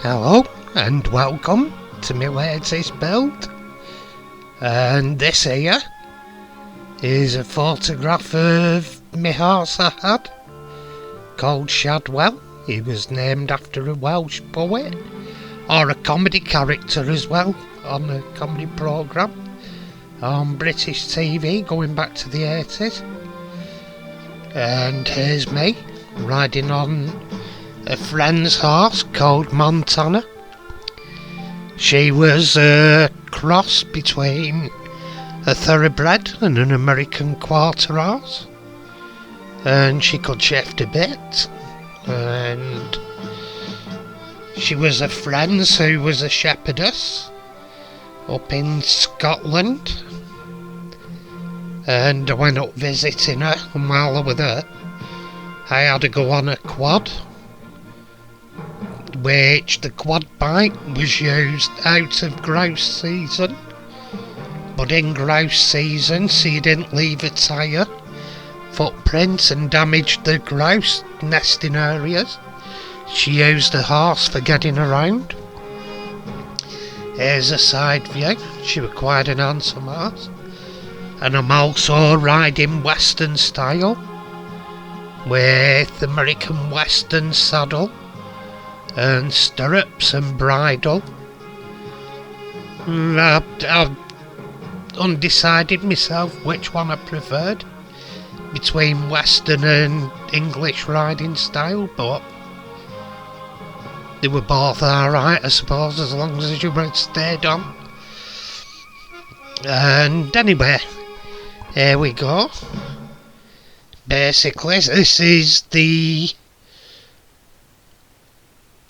Hello and welcome to my latest build, and this here is a photograph of my horse I had called Shadwell. He was named after a Welsh poet or a comedy character as well on a comedy programme on British TV going back to the 80s. And here's me riding on a friend's horse called Montana. She was a cross between a thoroughbred and an American quarter horse, and she could shift a bit, and she was a friend who was a shepherdess up in Scotland, and I went up visiting her, and while I was there I had to go on a quad, which the quad bike was used out of grouse season, but in grouse season she didn't leave a tyre footprint and damaged the grouse nesting areas. She used the horse for getting around. Here's a side view. She was quite an handsome horse. And I'm also riding Western style with American Western saddle and stirrups and bridle. I've undecided myself which one I preferred between Western and English riding style, but they were both alright, I suppose, as long as you were stayed on. And anyway, here we go. Basically, this is the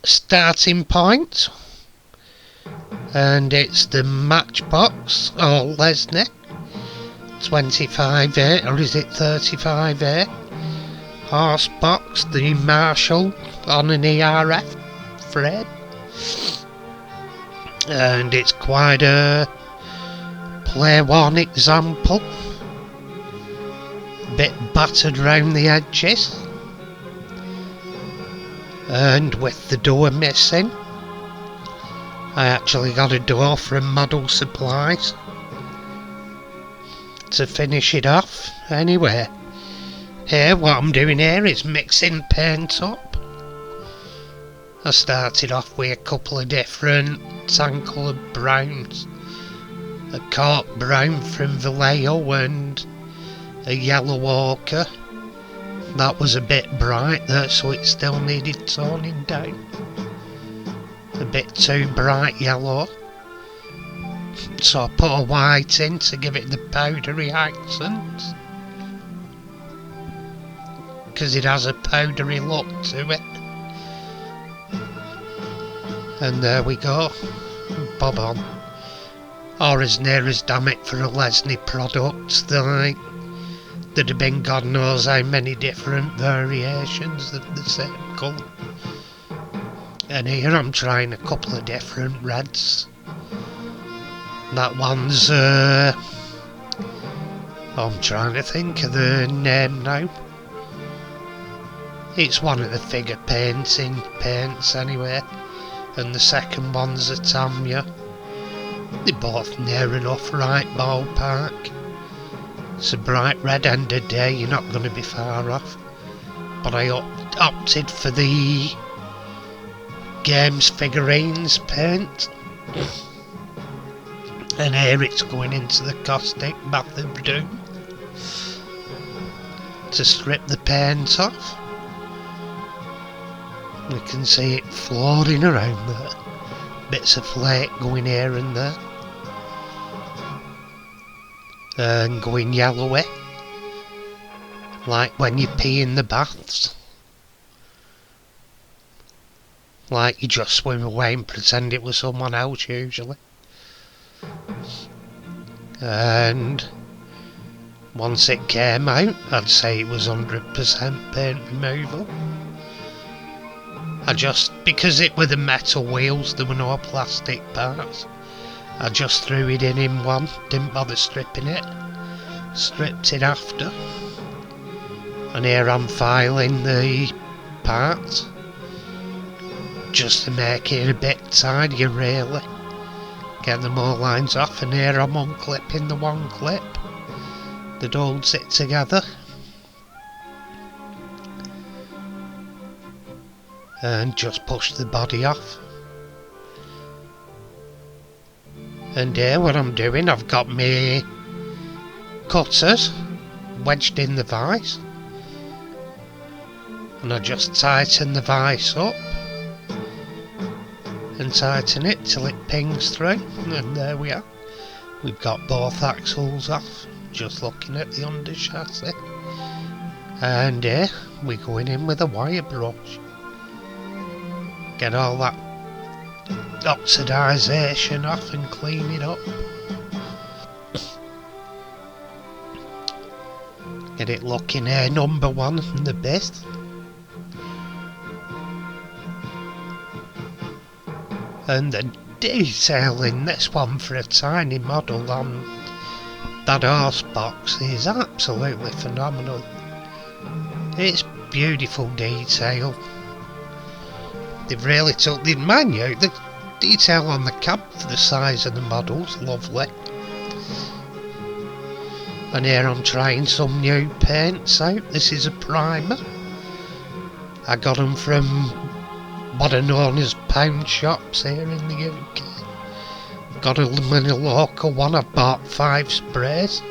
starting point, and it's the Matchbox or Lesney 25A, or is it 35A horse box, the Marshall on an ERF frame, and it's quite a play-worn example, a bit battered round the edges, and with the door missing. I actually got a door from Model Supplies to finish it off. Anyway, here what I'm doing here is mixing paint up. I started off with a couple of different tan coloured browns, a cork brown from Vallejo and a yellow ochre. That was a bit bright there, so it still needed toning down. A bit too bright yellow, so I put a white in to give it the powdery accent, because it has a powdery look to it. And there we go, bob on. Or as near as damn it for a Lesney product. There'd have been God knows how many different variations of the same colour. And here I'm trying a couple of different reds. That one's I'm trying to think of the name now. It's one of the figure paints anyway. And the second one's a Tamiya. They're both near enough right ballpark. It's a bright red end of day, you're not going to be far off. But I opted for the Games figurines paint. And here it's going into the caustic bath of doom to strip the paint off. We can see it floating around there. Bits of flake going here and there. And going yellowy, like when you pee in the baths, like you just swim away and pretend it was someone else usually. And once it came out, I'd say it was 100% paint removal. Because it were the metal wheels, there were no plastic parts, I just threw it in one, didn't bother stripping it, stripped it after, and here I'm filing the parts. just to make it a bit tidier really. Get the more lines off, and here I'm unclipping the one clip that holds it together. And just push the body off. And here what I'm doing, I've got my cutters wedged in the vise, and I just tighten the vise up and tighten it till it pings through, and there we are. We've got both axles off, just looking at the under chassis. And here we're going in with a wire brush. Get all that oxidisation off and clean it up. Get it looking here number one and the best. And the detail in this one for a tiny model on that horse box is absolutely phenomenal. It's beautiful detail. They've really took the minute, the detail on the cab for the size of the model's lovely. And here I'm trying some new paints out. This is a primer. I got them from what are known as pound shops here in the UK. Got them in a local one. I've bought 5 sprays.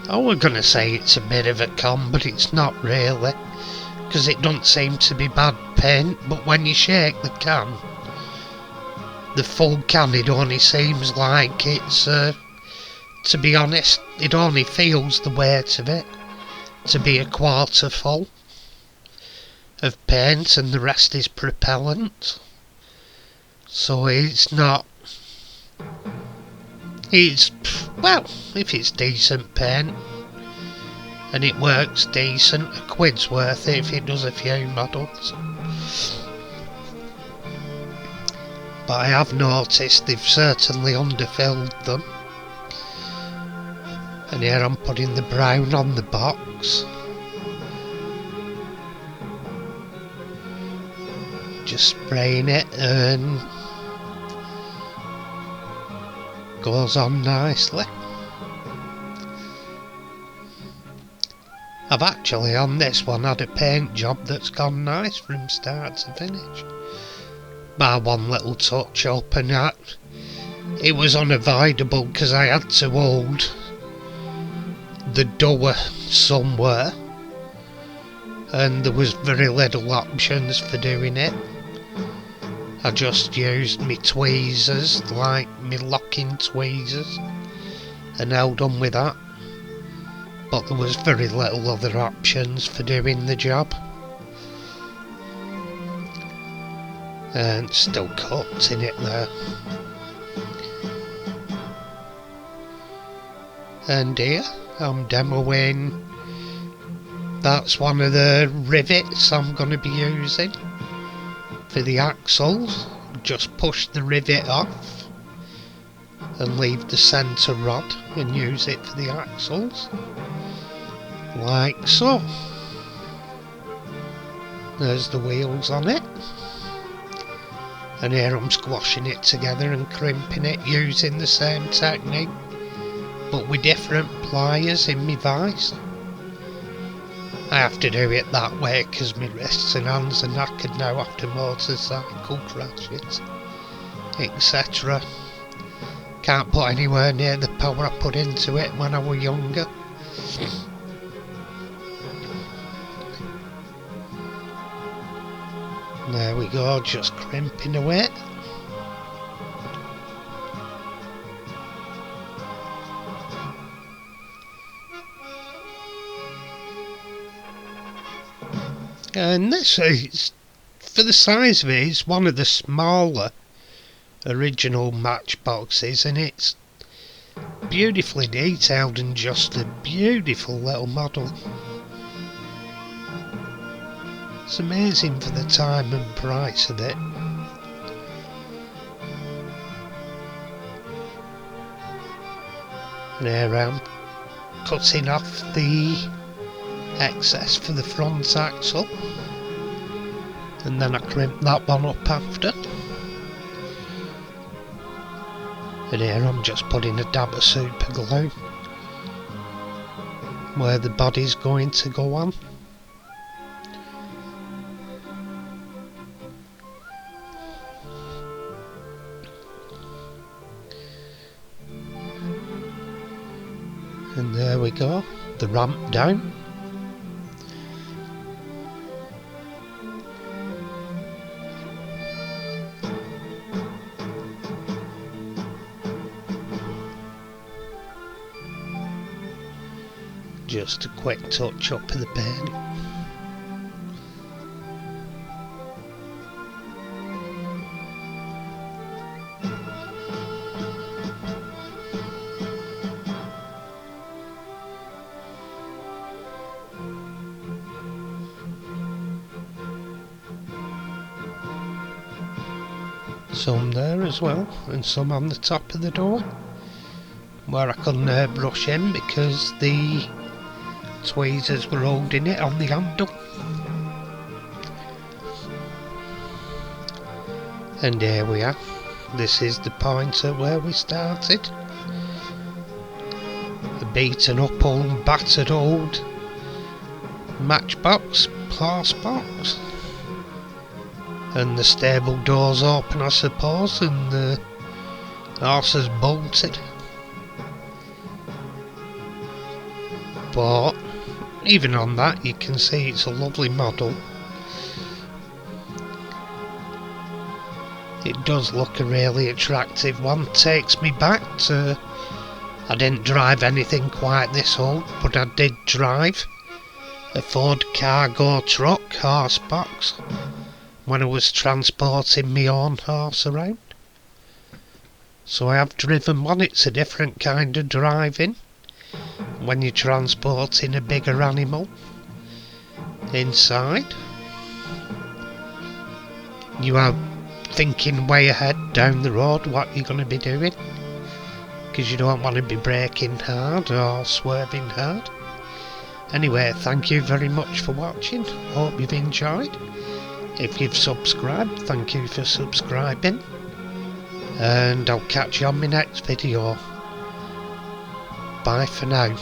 I was going to say it's a bit of a con, but it's not really, because it doesn't seem to be bad paint, but when you shake the can, the full can, it only seems like it's, to be honest, it only feels the weight of it to be a quarter full of paint, and the rest is propellant. So it's not, it's, well, if it's decent paint and it works decent, £1's worth it if it does a few models. But I have noticed they've certainly underfilled them. And here I'm putting the brown on the box. Just spraying it, and goes on nicely. I've actually on this one had a paint job that's gone nice from start to finish. By one little touch up, and that it was unavoidable because I had to hold the door somewhere, and there was very little options for doing it. I just used my tweezers, like my locking tweezers, and held on with that. But there was very little other options for doing the job. And still cooked in it there. And here I'm demoing, that's one of the rivets I'm going to be using for the axles. Just push the rivet off and leave the centre rod and use it for the axles, like so. There's the wheels on it, and here I'm squashing it together and crimping it using the same technique, but with different pliers in my vise. I have to do it that way because my wrists and hands are knackered now after motorcycle crashes, etc. Can't put anywhere near the power I put into it when I was younger. There we go, just crimping away. And this is, for the size of it, it's one of the smaller original matchboxes, and it's beautifully detailed and just a beautiful little model. It's amazing for the time and price of it. And here I'm cutting off the excess for the front axle. and then I crimp that one up after. And here I'm just putting a dab of super glue where the body's going to go on. And there we go, the ramp down. Just a quick touch up of the paint. Some there as well, and some on the top of the door where I couldn't brush in because the tweezers were holding it on the handle. And here we are. This is the point at where we started. A beaten up old, battered old matchbox, horse box. And the stable doors open, I suppose, and the horse is bolted. But even on that you can see it's a lovely model. It does look a really attractive one. Takes me back to, I didn't drive anything quite this old, but I did drive a Ford cargo truck horse box when I was transporting my own horse around. So I have driven one. It's a different kind of driving when you're transporting a bigger animal inside. You are thinking way ahead down the road what you're going to be doing, because you don't want to be braking hard or swerving hard. Anyway, thank you very much for watching. Hope you've enjoyed. If you've subscribed, thank you for subscribing, and I'll catch you on my next video. Bye for now.